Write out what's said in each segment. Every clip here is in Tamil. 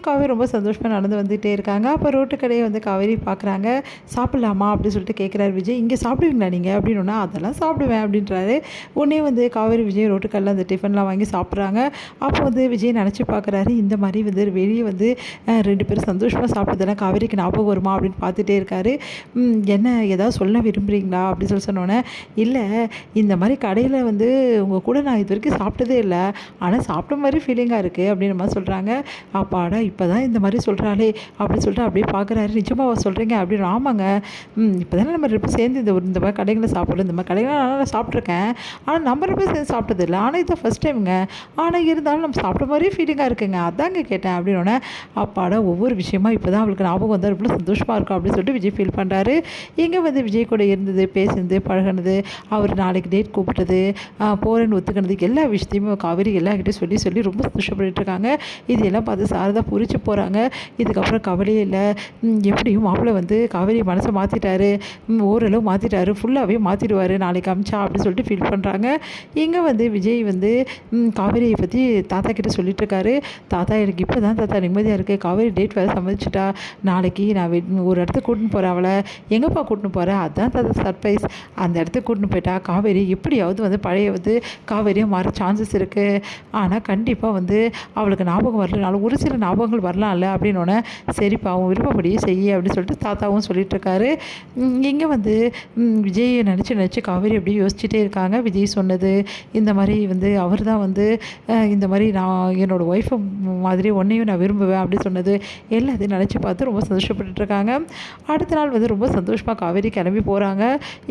விஜயும் காவேரி ரொம்ப சந்தோஷமாக நடந்து வந்துகிட்டே இருக்காங்க. அப்போ ரோட்டு கடையை வந்து காவேரி பார்க்குறாங்க. சாப்பிட்லாமா அப்படின்னு சொல்லிட்டு கேட்குறாரு விஜய். இங்கே சாப்பிடுவீங்களா நீங்கள் அப்படின்னா, அதெல்லாம் சாப்பிடுவேன் அப்படின்றாரு. உடனே வந்து காவேரி விஜய் ரோட்டு கடையில் அந்த டிஃபன்லாம் வாங்கி சாப்பிட்றாங்க. அப்போ வந்து விஜய் நினச்சி பார்க்குறாரு, இந்த மாதிரி வந்து வெளியே வந்து 2 பேரும் சந்தோஷமாக சாப்பிட்டதெல்லாம் காவேரிக்கு ஞாபகம் வருமா அப்படின்னு பார்த்துட்டே இருக்காரு. என்ன ஏதாவது சொல்ல விரும்புகிறீங்களா அப்படின்னு சொல்லி சொன்னோன்னே, இல்லை இந்த மாதிரி கடையில் வந்து உங்கள் கூட நான் இது வரைக்கும் சாப்பிட்டதே இல்லை, ஆனால் சாப்பிட்ட மாதிரி ஃபீலிங்காக இருக்குது அப்படின்ற மாதிரி சொல்கிறாங்க. அப்பாடா இப்போ தான் இந்த மாதிரி சொல்கிறாளே அப்படின்னு சொல்லிட்டு அப்படியே பார்க்குறாரு. நிஜமாக சொல்கிறீங்க அப்படின்னு. ஆமாங்க, இப்போ தானே நம்ம 2 பேரும் சேர்ந்து இந்த மாதிரி கடைகளை சாப்பிட்றோம். இந்த மாதிரி கடைகள்லாம் நான் சாப்பிட்ருக்கேன், ஆனால் நம்ம 2 பேரும் சேர்ந்து சாப்பிட்டதில்லை. ஆனால் இதுதான் ஃபஸ்ட் டைமுங்க. ஆனால் இருந்தாலும் நம்ம சாப்பிட்ட மாதிரியே ஃபீலிங்காக இருக்குங்க, அதாங்க கேட்டேன் அப்படின்னோடனே, அப்பாடா ஒவ்வொரு விஷயமா இப்போ தான் அவளுக்கு ஞாபகம் வந்தால் இவ்வளோ சந்தோஷமாக இருக்கும் அப்படின்னு சொல்லிட்டு விஜய் ஃபீல் பண்ணுறாரு. இங்கே வந்து விஜய் கூட இருந்தது, பேசுனது, பழகினது, அவர் நாளைக்கு டேட் கூப்பிட்டது, போகிறேன்னு ஒத்துக்கினது, எல்லா விஷயத்தையுமே காவேரி எல்லாருக்கிட்டையும் சொல்லி சொல்லி ரொம்ப சந்தோஷப்பட்டு இருக்காங்க. இது எல்லாம் பார்த்து சாரதா புரிச்சு போகிறாங்க. இதுக்கப்புறம் கவலையே இல்லை, எப்படியும் மாப்பிள்ளை வந்து காவேரி மனசை மாற்றிட்டாரு, ஓரளவு மாற்றிட்டாரு, ஃபுல்லாகவே மாற்றிடுவார் நாளைக்கு அமிச்சா அப்படின்னு சொல்லிட்டு ஃபீல் பண்ணுறாங்க. இங்கே வந்து விஜய் வந்து காவேரியை பற்றி தாத்தா கிட்ட சொல்லிட்டு இருக்காரு. தாத்தா எனக்கு இப்போ தான் தாத்தா நிம்மதியாக இருக்குது, காவேரி டேட் வேறு சம்மதிச்சிட்டா, நாளைக்கு நான் ஒரு இடத்துக்கு கூட்டின்னு போகிறேன். அவளை எங்கேப்பா கூட்டின்னு போகிறேன், அதுதான் தாத்தா சர்ப்ரைஸ். அந்த இடத்துக்கு கூட்டின்னு போயிட்டா காவேரி எப்படியாவது வந்து பழைய வந்து காவேரியாக மாற சான்சஸ் இருக்குது. ஆனால் கண்டிப்பாக வந்து அவளுக்கு ஞாபகம் வரலனாலும் ஒரு சில ஞாபகங்கள் வரலாம்ல அப்படின்னோடனே, சரிப்பா அவன் விருப்பப்படியே செய்ய அப்படின்னு சொல்லிட்டு தாத்தாவும் சொல்லிட்டு இருக்காரு. இங்கே வந்து விஜயை நினச்சி காவேரி அப்படியே யோசிச்சுட்டே இருக்காங்க. விஜய் சொன்னது இந்த மாதிரி வந்து அவர் தான் வந்து இந்த மாதிரி நான் என்னோடய ஒய்ஃபை மாதிரி ஒன்றையும் நான் விரும்புவேன் அப்படின்னு சொன்னது எல்லாத்தையும் நினச்சி பார்த்து ரொம்ப சந்தோஷப்பட்டுருக்காங்க. அடுத்த நாள் வந்து ரொம்ப சந்தோஷமாக காவேரி கிளம்பி போகிறாங்க.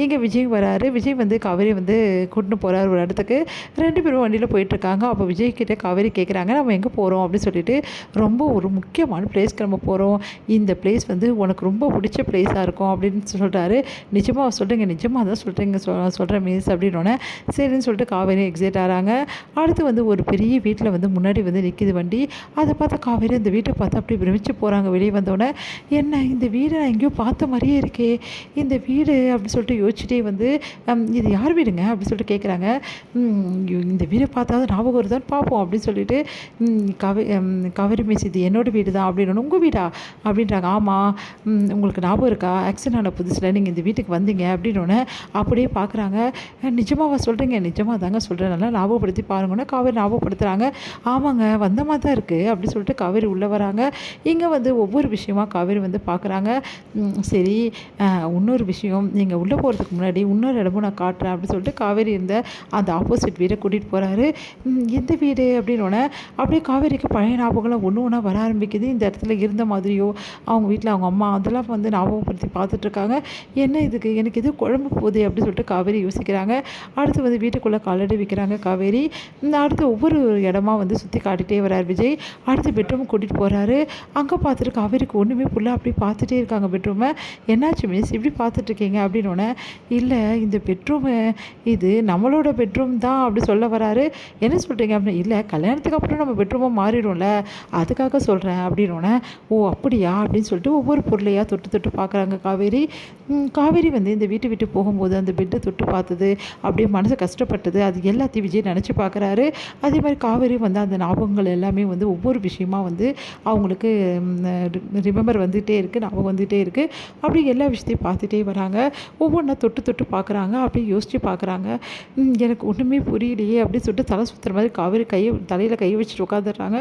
இங்கே விஜய் வராரு. விஜய் வந்து காவேரி வந்து கூட்டின்னு போகிறார் ஒரு இடத்துக்கு. 2 பேரும் வண்டியில் போயிட்டுருக்காங்க. அப்போ விஜய் கிட்டே காவேரி கேட்குறாங்க, நம்ம எங்கே போகிறோம் அப்படின்னு சொல்லிட்டு. ரொம்ப ஒரு முக்கியமான பிளேஸ்க்கு நம்ம போகிறோம், இந்த பிளேஸ் வந்து உனக்கு ரொம்ப பிடிச்ச பிளேஸாக இருக்கும் அப்படின்னு சொல்கிறாரு. நிஜமாக சொல்கிறீங்க, நிஜமாக தான் சொல்கிறீங்க சொல்கிறேன் மிஸ் அப்படின்னோடனே, சரின்னு சொல்லிட்டு காவேரி எக்ஸைட் ஆகிறாங்க. அடுத்து வந்து ஒரு பெரிய வீட்டில் வந்து முன்னாடி வந்து நிற்கிது வண்டி. அதை பார்த்தா காவேரி அந்த வீட்டை பார்த்து அப்படி பிரமிச்சு போகிறாங்க. வெளியே வந்தோடனே, என்ன இந்த வீடு நான் எங்கேயோ பார்த்த மாதிரியே இருக்கே, இந்த வீடு அப்படின்னு சொல்லிட்டு யோசிச்சுட்டே வந்து, இது யார் வீடுங்க அப்படின்னு சொல்லிட்டு கேட்குறாங்க. இந்த வீடை பார்த்தாவது ஞாபகம் வருதான்னு பார்ப்போம் அப்படின்னு சொல்லிட்டு, காவேரி மிஸ் இது என்னோடய வீடு தான் அப்படின்னு. உங்கள் வீடா அப்படின்றாங்க. ஆமாம், உங்களுக்கு ஞாபகம் இருக்கா ஆக்சிடென்ட் ஆன புதுசில் நீங்கள் இந்த வீட்டுக்கு வந்தீங்க அப்படின்னோடனே அப்படியே பார்க்குறாங்க. நிஜமாவா சொல்கிறீங்க, நிஜமாக தாங்க சொல்கிறேன், நல்லா ஞாபகப்படுத்தி பாருங்கன்னா காவேரி ஞாபகப்படுத்துகிறாங்க. ஆமாங்க வந்த மாதிரி தான் இருக்குது அப்படின்னு சொல்லிட்டு காவேரி உள்ளே வராங்க. இங்கே வந்து ஒவ்வொரு விஷயமாக காவேரி வந்து பார்க்குறாங்க. சரி இன்னொரு விஷயம், நீங்கள் உள்ளே போகிறதுக்கு முன்னாடி இன்னொரு இடமும் நான் காட்டுறேன் அப்படின்னு சொல்லிட்டு காவேரி இருந்த அந்த ஆப்போசிட் வீடை கூட்டிகிட்டு போகிறாரு. எந்த வீடு அப்படின்னோடனே அப்படியே காவேரிக்கு பழைய ஞாபகம்லாம் ஒன்று ஒன்றா வர ஆரம்பிக்குது. இந்த இடத்துல இருந்த மாதிரியோ அவங்க வீட்டில் அவங்க அம்மா அதெல்லாம் வந்து ஞாபகப்படுத்தி பார்த்துட்ருக்காங்க. என்ன இதுக்கு எனக்கு எது குழம்பு போகுது அப்படின்னு சொல்லிட்டு காவேரி யோசிக்கிறாங்க. அடுத்து வந்து வீட்டுக்குள்ளே காலடி வைக்கிறாங்க காவேரி. அடுத்து ஒவ்வொரு இடமா வந்து சுற்றி காட்டிகிட்டே வரார் விஜய். அடுத்து பெட்ரூம் கூட்டிகிட்டு போகிறாரு. அங்கே பார்த்துட்டு காவேரிக்கு ஒன்றுமே புள்ள அப்படி பார்த்துட்டே இருக்காங்க பெட்ரூமை. என்னாச்சு மிஸ் இப்படி பார்த்துட்ருக்கீங்க அப்படின்னோடனே, இல்லை இந்த பெட்ரூமு இது நம்மளோட பெட்ரூம் தான் அப்படி சொல்ல வராரு. என்ன சொல்கிறீங்க அப்படின்னு. இல்லை கல்யாணத்துக்கு அப்புறம் நம்ம பெட்ரூமாக மாறிடும்ல, அதுக்காக சொல்கிறேன் அப்படின்னோடனே, ஓ அப்படியா அப்படின்னு சொல்லிட்டு ஒவ்வொரு பொருளையாக தொட்டு தொட்டு பார்க்குறாங்க காவேரி. காவேரி வந்து இந்த வீட்டை விட்டு போகும்போது அந்த பெட்டை தொட்டு பார்த்தது அப்படியே மனசு கஷ்டப்பட்டது, அது எல்லாத்தையும் விஜய் நினச்சி பார்க்குறாரு. அதே மாதிரி காவேரி வந்து அந்த ஞாபகங்கள் எல்லாமே வந்து ஒவ்வொரு விஷயமா வந்து அவங்களுக்கு ரிமெம்பர் வந்துகிட்டே இருக்குது, ஞாபகம் வந்துகிட்டே இருக்குது. அப்படி எல்லா விஷயத்தையும் பார்த்துட்டே வராங்க. ஒவ்வொன்றா தொட்டு தொட்டு பார்க்குறாங்க. அப்படியே யோசித்து பார்க்குறாங்க. எனக்கு ஒன்றுமே புரியலையே அப்படின்னு சொல்லிட்டு தலை சுற்றுற மாதிரி காவேரி தலையில் கையை வச்சுட்டு உட்காந்துடுறாங்க.